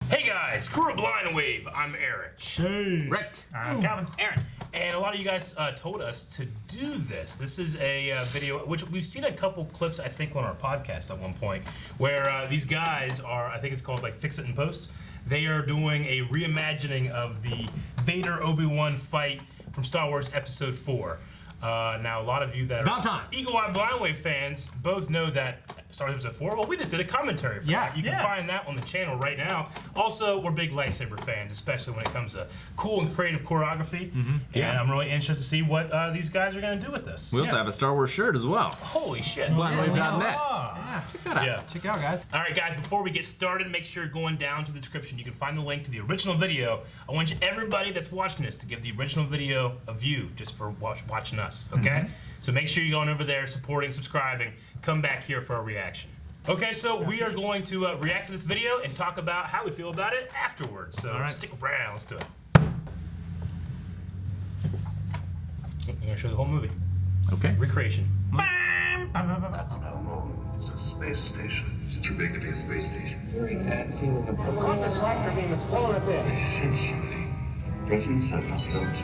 Hey guys, Kuro Blind Wave. I'm Eric. Shane. Rick. Calvin. Aaron. And a lot of you guys told us to do this. This is a video, which we've seen a couple clips, I think, on our podcast at one point, where these guys are, I think it's called like Fix It and Post. They are doing a reimagining of the Vader Obi-Wan fight from Star Wars Episode 4. Now, a lot of you that are Eagle Eye Blind Wave fans both know that Star Wars Episode 4, well, we just did a commentary for that. You can find that on the channel right now. Also, we're big lightsaber fans, especially when it comes to cool and creative choreography. And I'm really interested to see what these guys are going to do with this. We also have a Star Wars shirt as well. Holy shit. BlindWave.net. Check that out. Check it out, guys. All right, guys, before we get started, make sure you're going down to the description. You can find the link to the original video. I want everybody that's watching this to give the original video a view just for watching us, okay? So make sure you're going over there, supporting, subscribing. Come back here for a reaction. Okay, so we are going to react to this video and talk about how we feel about it afterwards. So stick around, let's do it. I'm going to show the whole movie. Okay. Recreation. That's no more. It's a space station. It's too big to be a space station. Very bad feeling about it. Contact tractor beam that's pulling us in. Pressing setup films.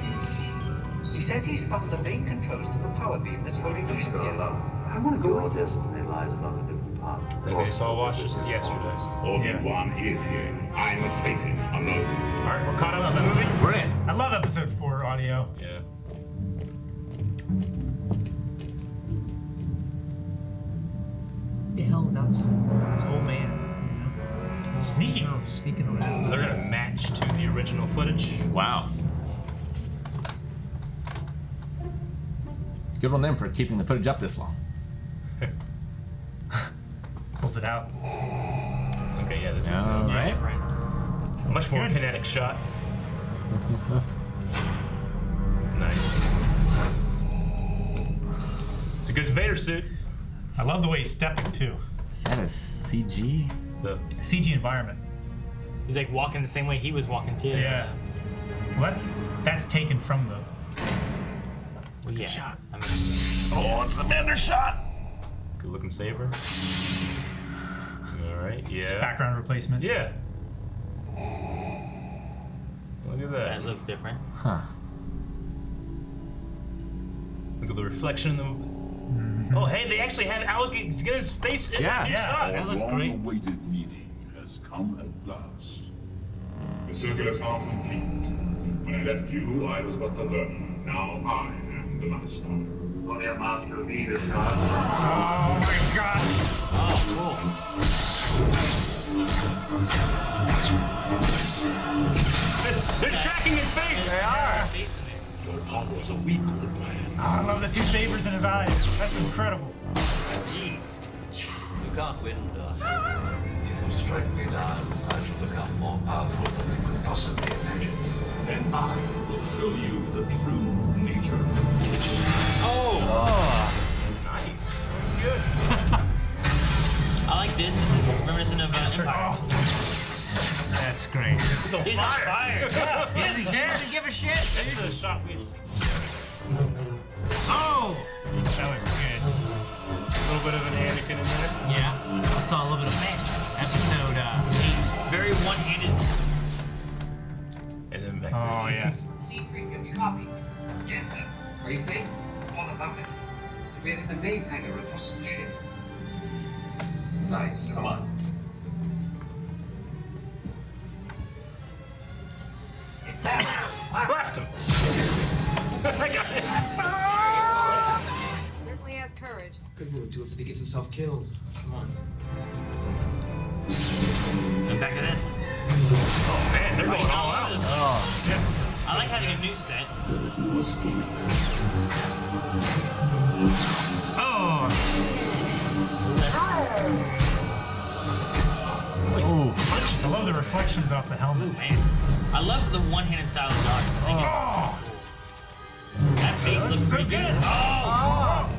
He says he's found the main controls to the power beam that's holding us Go here. alone. I want to go. Your destiny lies along a different path. Maybe I saw watch just yesterday. Obi-Wan is here. I must face him alone. All right, we're caught up with the movie. We're in. I love Episode 4 audio. Yeah. The hell, that's old man. You know? Sneaky. Sneaking around. So they're gonna match to the original footage. Wow. Good on them for keeping the footage up this long. Pulls it out. Okay, yeah, this is right. Different. a much more kinetic shot. Nice. It's a good Vader suit. I love the way he's stepping, too. Is that a CG? The CG environment. He's like walking the same way he was walking too. Yeah. Well, that's taken from the... Well, yeah. shot. I mean, Oh, it's a Vader shot. good looking saber. All right, yeah. Background replacement. Yeah. Look at that. that looks different. Huh. Look at the reflection in the. Oh, hey, they actually have Alec get his face in the shot. That looks great. Long-awaited meeting has come at last. The circle is now complete. When I left you, I was but the learner. Now I am the master. Only a master of either God. Oh, my God. Oh, cool. They're tracking his face. They are. Your powers are weak to the plan. Oh, I love the two sabers in his eyes. That's incredible. Jeez. You can't win, Darth. If you strike me down, I shall become more powerful than you could possibly imagine. Then I will show you the true nature of the Oh. Nice. That's good. I like this. This is reminiscent of Empire. That's great. It's on He's on fire. fire. Yes, he doesn't give a shit. That's the shot we had seen. Oh! That looks good. A little bit of an Anakin in there. Yeah. I saw a little bit of Episode 8. Very one-handed. And then back Oh, yeah. C350 copy. Yeah. What do you think? All about it. We're in the main hangar across the ship. Nice. Come on. Blast him. I got it. Certainly has courage. Could move to us if he gets himself killed. Come on. And back to this. Oh man, they're going all out. Oh, yes. I like having a new set. Oh! Ooh. I love the reflections off the helmet. Ooh, man. I love the one-handed style of Darth. Oh! That face looks So pretty good. good. Oh!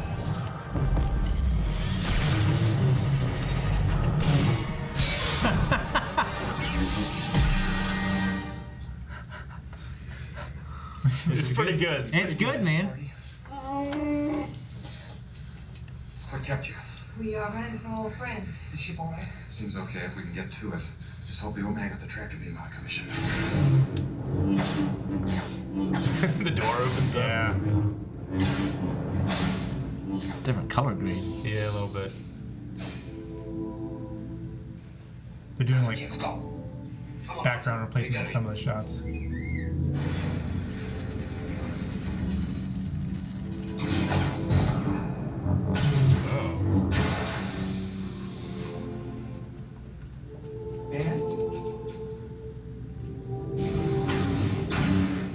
It's pretty good. It's good, man. What kept you? We are running some old friends. Is the ship all right? Seems okay if we can get to it. Just hope the old man got the tractor beam out, Commissioner. The door opens up. It's a different color grade. Yeah, a little bit. They're doing like Let's go. Come on, background Watson. replacement You in got some of the shots.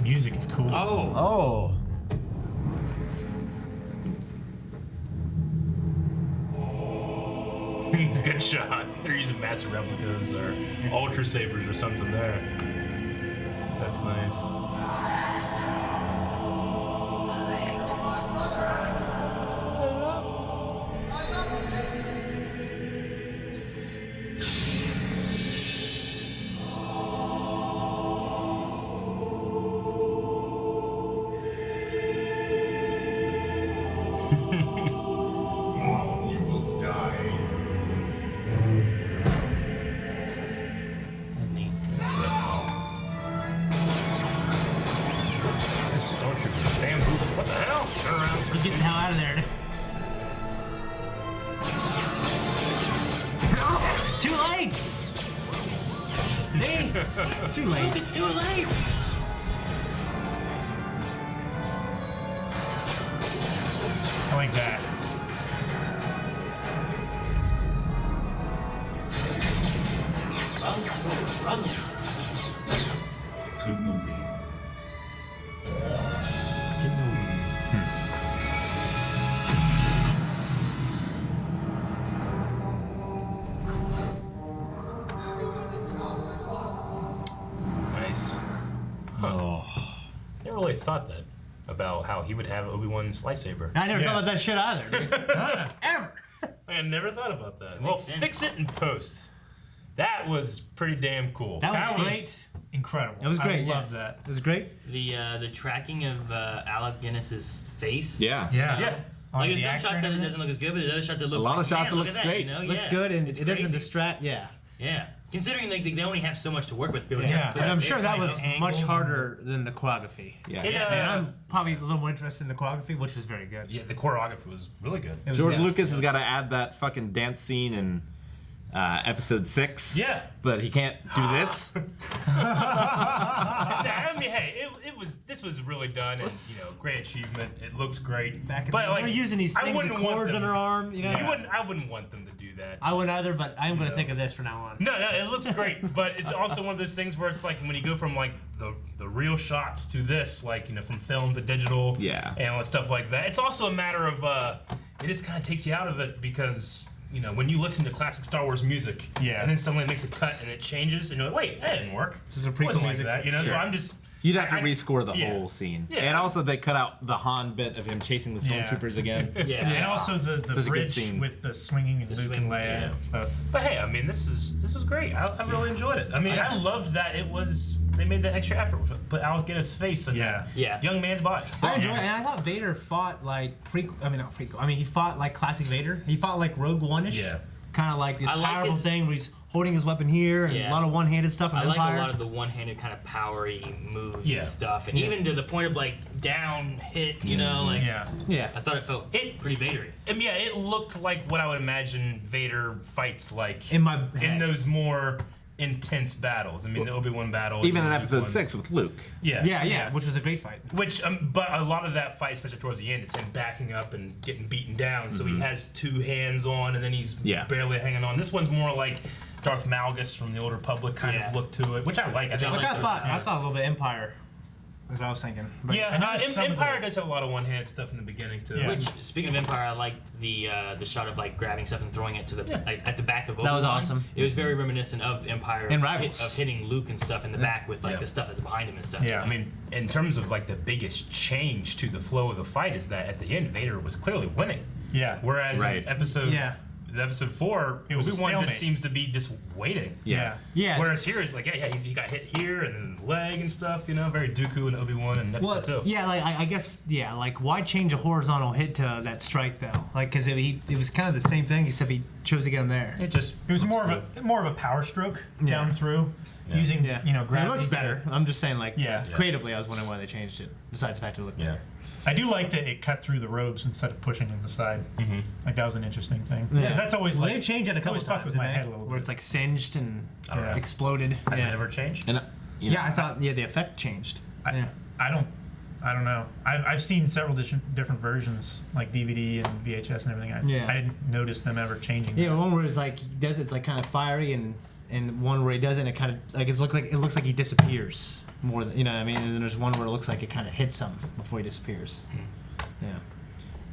Music is cool. Oh. Oh. Good shot. They're using massive replicas or ultra sabers or something there. That's nice. Now you will die. That's neat. Stormtrooper. Bamboo. What the hell? Turn around. He gets the hell out of there. It's too late. See? It's too late. It's too late. I like that. Run. Kenobi. Nice. Oh. Never really thought that about how he would have Obi-Wan's lightsaber. I never Yeah. thought about that shit either, dude. Ever. I never thought about that. Well, sense. fix it in post. That was pretty damn cool. That was That great. was incredible. It was great. I love Yes. that. It was great. The tracking of Alec Guinness's face. Yeah. Yeah. Yeah. On Like the there's some actor shots and that it everything. doesn't look as good, but there's other shots that looks lot of like, shots man, that look looks at that, great. You know? Looks Yeah. good, and It's it doesn't crazy. distract. Yeah. Yeah. Considering they only have so much to work with. To be able Yeah. to put And up I'm there. sure that like was the much angles harder than the choreography. Yeah. It, And I'm probably a little more interested in the choreography, which was very good. yeah, the choreography was really good. It was- George yeah. Lucas has got to add that fucking dance scene in episode 6. Yeah. But he can't do this. I mean, hey, this was really done, and great achievement. It looks great. Back but they're using these I things with wouldn't want cords them- on her arm, you know. I wouldn't want them to do that. I wouldn't either, but I'm gonna think of this from now on. No, it looks great, but it's also one of those things where it's like when you go from like the real shots to this, like from film to digital, Yeah. and all that stuff like that. It's also a matter of it just kind of takes you out of it because when you listen to classic Star Wars music, Yeah. and then someone makes a cut and it changes, and you're like, wait, that didn't work. This is a It wasn't prequel like music. that, So Sure. I'm just. You'd have to I- rescore the yeah. whole scene. Yeah. And also, they cut out the Han bit of him chasing the Yeah. stormtroopers again. Yeah. And also the Such a good bridge scene. with the swinging and Luke swing, and Leia yeah. and stuff. But hey, I mean, this was great. I really enjoyed it. I mean, I loved that they made that extra effort with it. Put Alec Guinness' face in Yeah. that young man's body. I enjoyed it, and I thought Vader fought like not prequel. I mean, he fought like classic Vader. He fought like Rogue One-ish. Yeah. Kind of like this I like powerful his- thing where he's holding his weapon here and Yeah. a lot of one-handed stuff in I like Empire. a lot of the one-handed kind of powery moves Yeah. and stuff, and even to the point of like down hit. Like Yeah. yeah. I thought it felt pretty Vadery. I mean, yeah, it looked like what I would imagine Vader fights like In my in head. those more intense battles. I mean, the Obi-Wan battle. Even in the episode ones- 6 with Luke. Yeah. Yeah, which was a great fight. Which, but a lot of that fight, especially towards the end, it's him backing up and getting beaten down. So he has two hands on, and then he's Yeah. barely hanging on. This one's more like Darth Malgus from the Old Republic kind Yeah. of look to it, which I like. I think Like it's I good. thought a little bit Empire. That's what I was thinking. But Yeah, I noticed some of Empire the- does have a lot of one-hand stuff in the beginning too. Yeah. Which, speaking of Empire, I liked the shot of like grabbing stuff and throwing it to the like, at the back of Obi-Wan. was awesome. It was very reminiscent of Empire And of Rivals. of hitting Luke and stuff in the back with like Yeah. the stuff that's behind him and stuff. Yeah. I mean, in terms of like the biggest change to the flow of the fight is that at the end Vader was clearly winning. Yeah. Whereas Right. in episode Yeah. episode 4, It was a Obi-Wan just stalemate. seems to be just waiting. Yeah. Yeah. Whereas here it's like, he got hit here and then the leg and stuff, very Dooku and Obi-Wan in episode 2. Yeah, like I guess, yeah, like why change a horizontal hit to that strike though? Like, because it was kind of the same thing, except he chose to get him there. It was more of a power stroke down through, using gravity. It looks better. I'm just saying, like, Yeah. creatively, I was wondering why they changed it. Besides the fact it looked better. I do like that it cut through the robes instead of pushing him aside. Like that was an interesting thing. Because that's always Well, like they changed it a couple always fucked times with my didn't head they? a little where bit. it's like singed and don't know. exploded. Has it ever changed? And Yeah, I thought the effect changed. I don't know. I've seen several different versions, like DVD and VHS and everything. I didn't notice them ever changing. Yeah, that. one where it's like he does it's like kind of fiery, and one where he doesn't, it kind of like it looks like he disappears more than, what I mean. And then there's one where it looks like it kind of hits him before he disappears. Yeah.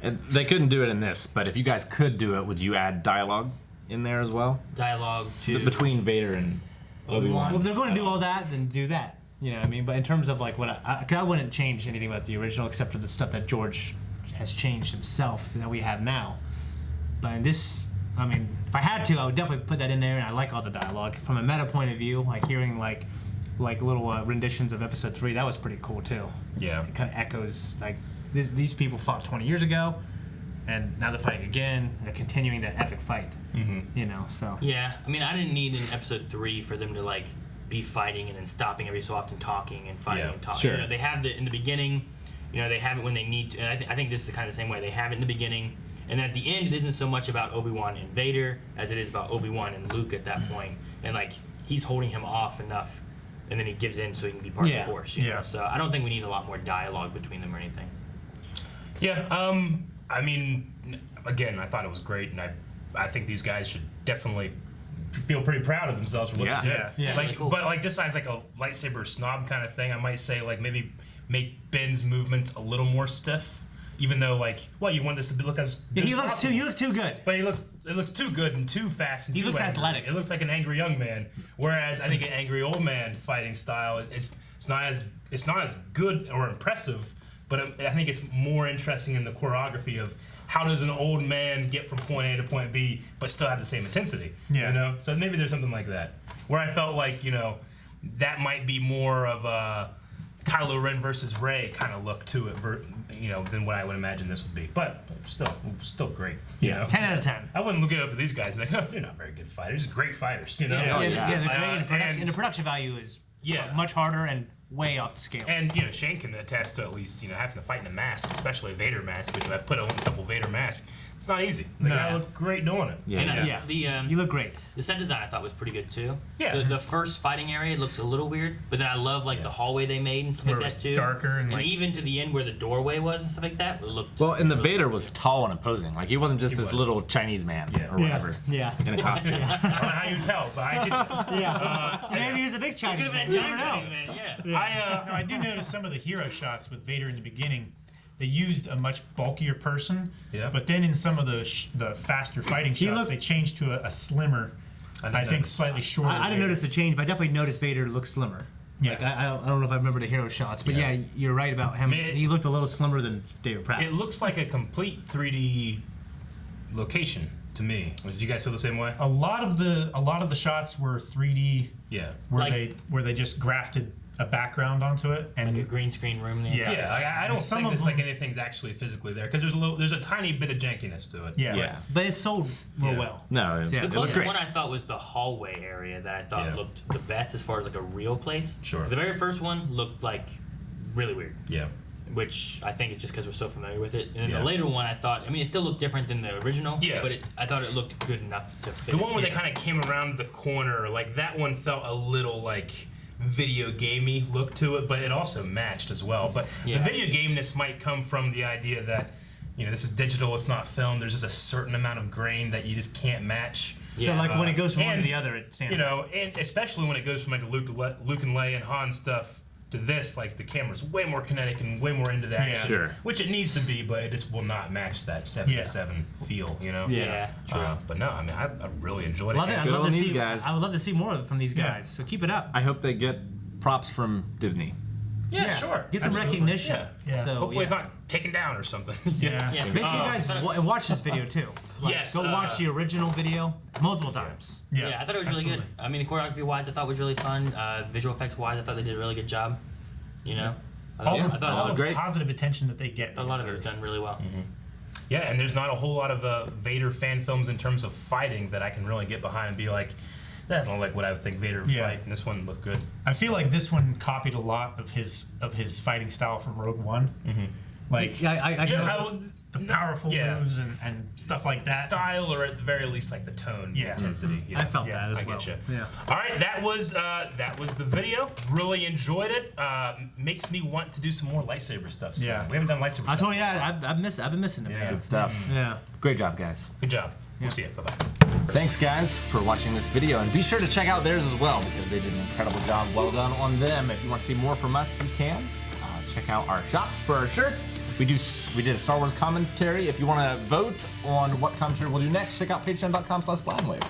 And they couldn't do it in this, but if you guys could do it, would you add dialogue in there as well? Dialogue to Between Vader and Obi-Wan. Well, if they're going to do all that, then do that. You know what I mean? But in terms of like what I wouldn't change anything about the original except for the stuff that George has changed himself that we have now. But in this, I mean, if I had to, I would definitely put that in there. And I like all the dialogue from a meta point of view, like hearing like little renditions of Episode 3. That was pretty cool too. Yeah. It kind of echoes like these people fought 20 years ago, and now they're fighting again. And they're continuing that epic fight. So. Yeah, I mean, I didn't need in episode 3 for them to like be fighting and then stopping every so often, talking and fighting and talking. Sure. They have it in the beginning. They have it when they need to. And I think this is kind of the same way. They have it in the beginning, and at the end, it isn't so much about Obi-Wan and Vader as it is about Obi-Wan and Luke at that point. And like he's holding him off enough, and then he gives in so he can be part of the Force. You know? So I don't think we need a lot more dialogue between them or anything. Yeah. I mean, again, I thought it was great, and I think these guys should definitely feel pretty proud of themselves for what they did. Yeah. Like, really cool. but like just as like a lightsaber snob kind of thing, I might say like maybe make Ben's movements a little more stiff, even though like, well, you want this to look as Yeah, good as possible. you look too good. But it looks too good and too fast and He too looks angry. athletic. It looks like an angry young man. Whereas I think an angry old man fighting style, it's not as good or impressive. But I think it's more interesting in the choreography of how does an old man get from point A to point B, but still have the same intensity. Yeah. So maybe there's something like that, where I felt like that might be more of a Kylo Ren versus Rey kind of look to it, than what I would imagine this would be. But still great. 10 out of 10. I wouldn't look it up to these guys and be like, oh, they're not very good fighters, just great fighters. They're great. And- And the production value is Yeah. much harder and way off the scale. And Shane can attest to at least having to fight in a mask, especially a Vader mask, which I've put on a couple Vader masks. It's not easy. The guy looked great doing it. Yeah. And You look great. the set design I thought was pretty good too. Yeah. The first fighting area looked a little weird, but then I love like the hallway they made and stuff Where like it that was too. darker and, like- even to the end where the doorway was and stuff like that, it looked. Well, and the really Vader cool. was tall and imposing. Like he wasn't just He this was. little Chinese man Yeah. or whatever Yeah. in a costume. I don't know how you tell, but I get Yeah. Maybe he's a big Chinese Could've man. been You a never giant know. man, yeah. you. No, I do notice some of the hero shots with Vader in the beginning. They used a much bulkier person, Yeah. but then in some of the faster fighting shots, looked- they changed to a slimmer, I think notice. slightly shorter. I didn't Vader. notice a change, but I definitely noticed Vader looked slimmer. Yeah. Like, I don't know if I remember the hero shots, but yeah, you're right about him. Man, He looked a little slimmer than David Prowse. It looks like a complete 3D location to me. Did you guys feel the same way? A lot of the shots were 3D, Yeah. where they just grafted a background onto it, and Like a green screen room there. Yeah. Yeah, I don't Some think of it's like them- anything's actually physically there because there's a tiny bit of jankiness to it. yeah. Yeah. But it's sold real Yeah. well. No, Yeah. it The looked closest great. one I thought was the hallway area that I thought Yeah. looked the best as far as like a real place. Sure. The very first one looked like really weird, Yeah. which I think is just because we're so familiar with it. And then Yeah. the later one, I thought, it still looked different than the original. Yeah. But I thought it looked good enough to fit. The one where in. they kind of came around the corner, like that one felt a little like video gamey look to it, but it also matched as well. But Yeah. the video gameness might come from the idea that this is digital, it's not film. There's just a certain amount of grain that you just can't match. So like when it goes from one to and, the other, it stands out. and especially when it goes from like the Luke and Leia and Han stuff to this, like the camera's way more kinetic and way more into that. Yeah. Sure. Which it needs to be, but it just will not match that 7:7 feel. Yeah, true. But no, I mean, I really enjoyed Love it. it. I'd Good love to on see these guys. I would love to see more from these Yeah. guys. So keep it up. I hope they get props from Disney. Yeah, sure. Get some Absolutely. recognition. Yeah. So, Hopefully it's not taken down or something. Yeah. Yeah. Make sure you guys watch this video too. Like, Yes, Go watch the original video multiple times. Yeah, I thought it was really good. absolutely. I mean, the choreography wise, I thought was really fun. Visual effects wise, I thought they did a really good job. You know, All I the, thought all it was the great. positive attention that they get. a lot of it was done really well. Yeah, and there's not a whole lot of Vader fan films in terms of fighting that I can really get behind and be like, that's not like what I would think Vader would fight, and this one looked good. I feel like this one copied a lot of his fighting style from Rogue One. Like the powerful moves and stuff like that. Style, or at the very least, like the tone, the intensity. I felt that as I well. get you. Yeah. All right, that was the video. Really enjoyed it. Makes me want to do some more lightsaber stuff. So we haven't done lightsaber. I stuff told you, I've been missing them. Yeah. Good stuff. Yeah. Great job, guys. Good job. We'll see you. Bye bye. Thanks, guys, for watching this video, and be sure to check out theirs as well because they did an incredible job. Well done on them. If you want to see more from us, you can check out our shop for our shirts. We did a Star Wars commentary. If you want to vote on what commentary we'll do next, check out patreon.com/blindwave.